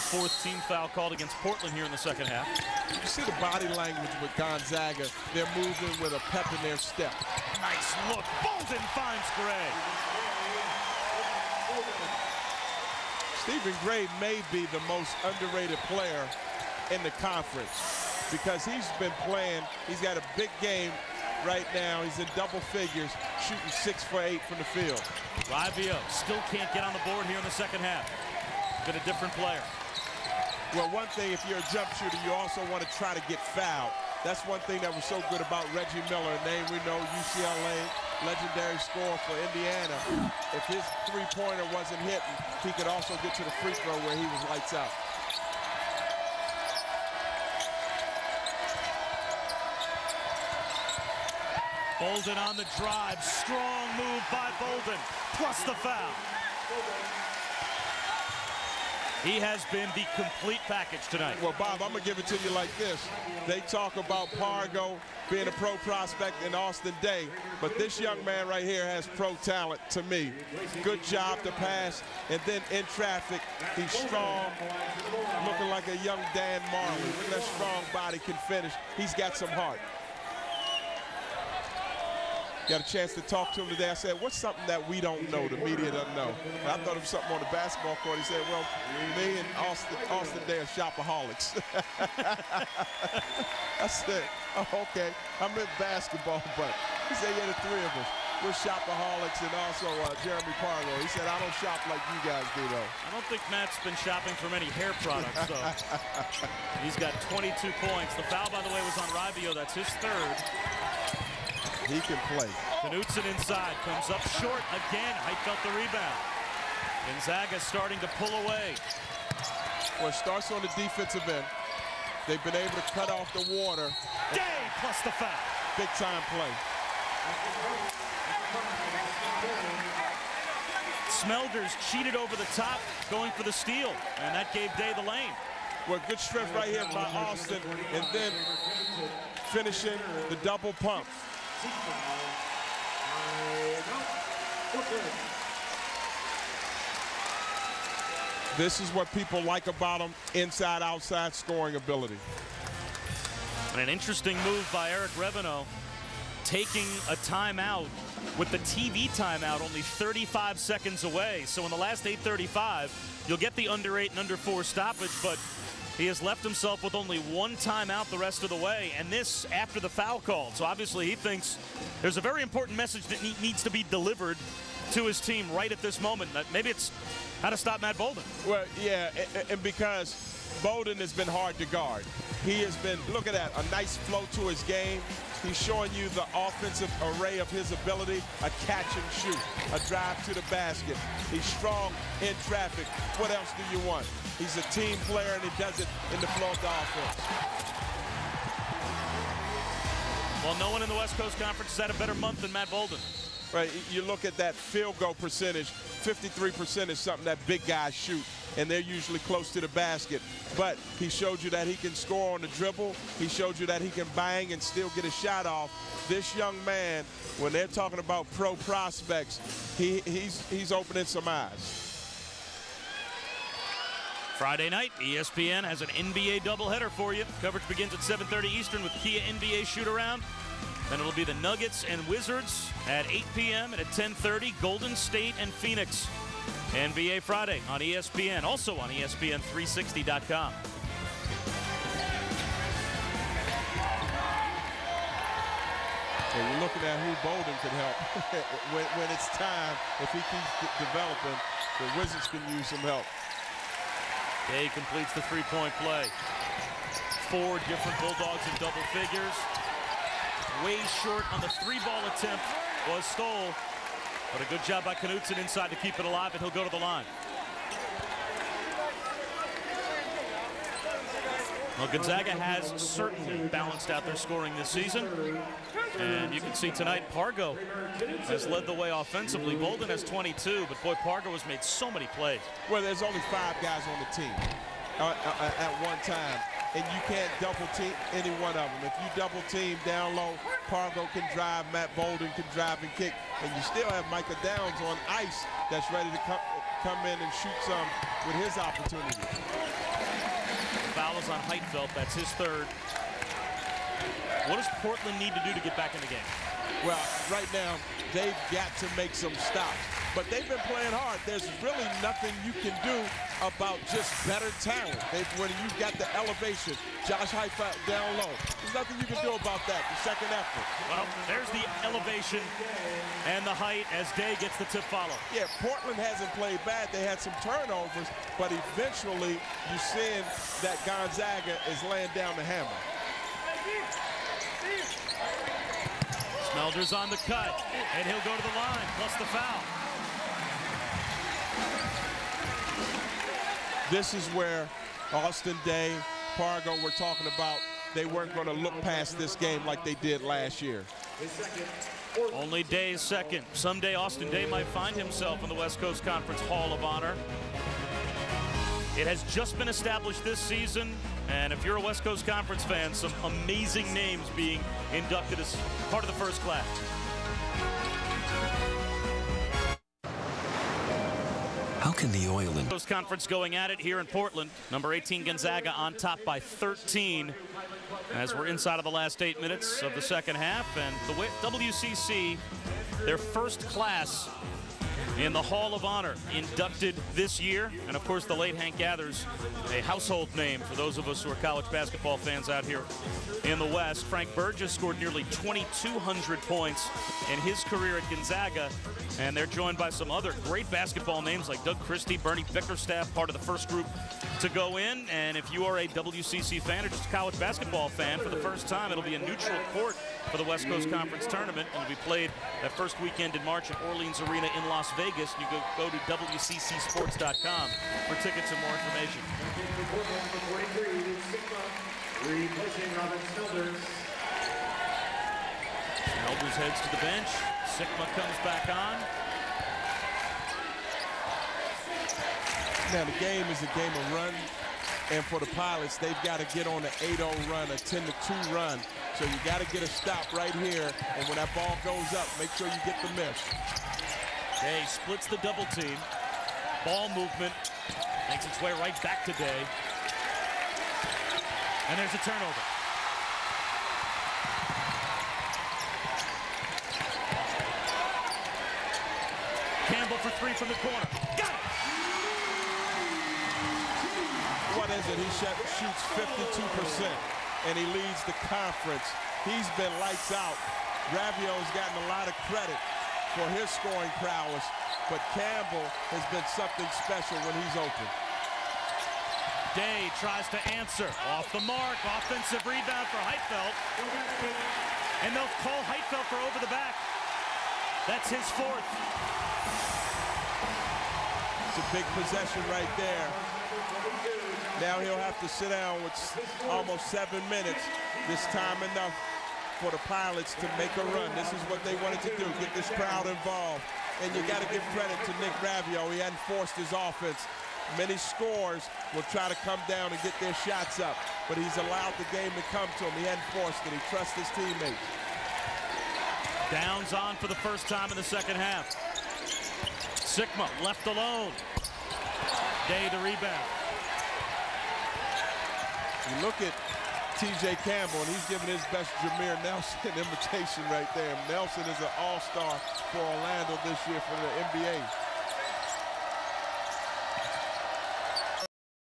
fourth team foul called against Portland here in the second half. You see the body language with Gonzaga. They're moving with a pep in their step. Nice look. Bolden finds Gray. Stephen Gray may be the most underrated player in the conference because he's been playing. He's got a big game right now. He's in double figures, shooting 6 for 8 from the field. Raivio still can't get on the board here in the second half. Been a different player. Well, one thing, if you're a jump shooter, you also want to try to get fouled. That's one thing that was so good about Reggie Miller, a name we know, UCLA, legendary scorer for Indiana. If his three-pointer wasn't hitting, he could also get to the free throw where he was lights out. Bolden on the drive. Strong move by Bolden, plus the foul. He has been the complete package tonight. Well, Bob, I'm going to give it to you like this. They talk about Pargo being a pro prospect in Austin Day, but this young man right here has pro talent to me. Good job to pass, and then in traffic, he's strong, looking like a young Dan Marley. Look at that strong body, can finish. He's got some heart. Got a chance to talk to him today. I said, what's something that we don't know, the media doesn't know? And I thought it was something on the basketball court. He said, well, me and Austin Day are shopaholics. I said, oh, okay. I meant basketball, but he said, yeah, the three of us. We're shopaholics, and also Jeremy Pargo. He said, I don't shop like you guys do, though. I don't think Matt's been shopping for many hair products, so. He's got 22 points. The foul, by the way, was on Raivio. That's his third. He can play. Knutson inside, comes up short again. Heitfeld the rebound. Gonzaga starting to pull away. Well, it starts on the defensive end. They've been able to cut off the water. Day plus the foul. Big time play. Smelders cheated over the top, going for the steal, and that gave Day the lane. Well, good strength right here by Austin, and then finishing the double pump. This is what people like about him, inside-outside scoring ability. And an interesting move by Eric Reveneau, taking a timeout with the TV timeout only 35 seconds away. So in the last 8:35, you'll get the under 8 and under 4 stoppage, but he has left himself with only one timeout the rest of the way, and this after the foul call. So obviously he thinks there's a very important message that needs to be delivered to his team right at this moment. Maybe it's how to stop Matt Bolden. Well, yeah, and because Bolden has been hard to guard. He has been, look at that, a nice flow to his game. He's showing you the offensive array of his ability, a catch and shoot, a drive to the basket. He's strong in traffic. What else do you want? He's a team player, and he does it in the flow of the offense. Well, no one in the West Coast Conference has had a better month than Matt Bolden. Right, you look at that field goal percentage, 53% is something that big guys shoot, and they're usually close to the basket. But he showed you that he can score on the dribble. He showed you that he can bang and still get a shot off. This young man, when they're talking about pro prospects, he's opening some eyes. Friday night, ESPN has an NBA doubleheader for you. Coverage begins at 7:30 Eastern with Kia NBA shoot-around. Then it'll be the Nuggets and Wizards at 8 p.m. and at 10:30, Golden State and Phoenix. NBA Friday on ESPN, also on ESPN360.com. So you're looking at who Bolden could help when it's time. If he keeps developing, the Wizards can use some help. Day completes the three-point play. 4 different Bulldogs in double figures. Way short on the 3-ball attempt was Stoll. But a good job by Knutson inside to keep it alive, and he'll go to the line. Well, Gonzaga has certainly balanced out their scoring this season. And you can see tonight, Pargo has led the way offensively. Bolden has 22, but boy, Pargo has made so many plays. Well, there's only 5 guys on the team at one time, and you can't double team any one of them. If you double team down low, Pargo can drive, Matt Bolden can drive and kick, and you still have Micah Downs on ice that's ready to come in and shoot some with his opportunity. Foul is on Heitfeld. That's his third. What does Portland need to do to get back in the game? Well, right now, they've got to make some stops. But they've been playing hard. There's really nothing you can do about just better talent. When you've got the elevation, Josh Heitfeld down low, there's nothing you can do about that, the second effort. Well, there's the elevation and the height as Day gets the tip follow. Yeah, Portland hasn't played bad. They had some turnovers, but eventually you're seeing that Gonzaga is laying down the hammer. Smelder's on the cut, and he'll go to the line, plus the foul. This is where Austin Day, Pargo were talking about they weren't going to look past this game like they did last year. Only Day's second. Someday Austin Day might find himself in the West Coast Conference Hall of Honor. It has just been established this season, and if you're a West Coast Conference fan, some amazing names being inducted as part of the first class. How can the oil and Coast Conference going at it here in Portland. Number 18 Gonzaga on top by 13 as we're inside of the last 8 minutes of the second half, and the WCC, their first class in the Hall of Honor, inducted this year. And of course the late Hank Gathers, a household name for those of us who are college basketball fans out here in the West. Frank Burgess scored nearly 2,200 points in his career at Gonzaga, and they're joined by some other great basketball names like Doug Christie, Bernie Bickerstaff, part of the first group to go in. And if you are a WCC fan or just a college basketball fan, for the first time it'll be a neutral court for the West Coast Conference Tournament, and it'll be played that first weekend in March at Orleans Arena in Las Vegas. You go to WCCSports.com for tickets and more information. Snelders heads to the bench. Sigma comes back on. Now the game is a game of run, and for the Pilots, they've got to get on an 8-0 run, a 10-2 run. So you got to get a stop right here, and when that ball goes up, make sure you get the miss. Day splits the double team. Ball movement makes its way right back to Day. And there's a turnover. Campbell for three from the corner. Got it! What is it? He shoots 52%, and he leads the conference. He's been lights out. Ravio's gotten a lot of credit for his scoring prowess, but Campbell has been something special when he's open. Day tries to answer. Off the mark. Offensive rebound for Heitfeld. And they'll call Heitfeld for over the back. That's his fourth. It's a big possession right there. Now he'll have to sit down with almost 7 minutes. This time enough for the Pilots to make a run. This is what they wanted to do, get this crowd involved. And you got to give credit to Nick Ravio. He hadn't forced his offense. Many scorers will try to come down and get their shots up, but he's allowed the game to come to him. He hadn't forced it. He trusts his teammates. Downs on for the first time in the second half. Sigma left alone. Day the rebound. You look at T.J. Campbell, and he's giving his best Jameer Nelson imitation right there. Nelson is an all-star for Orlando this year for the NBA.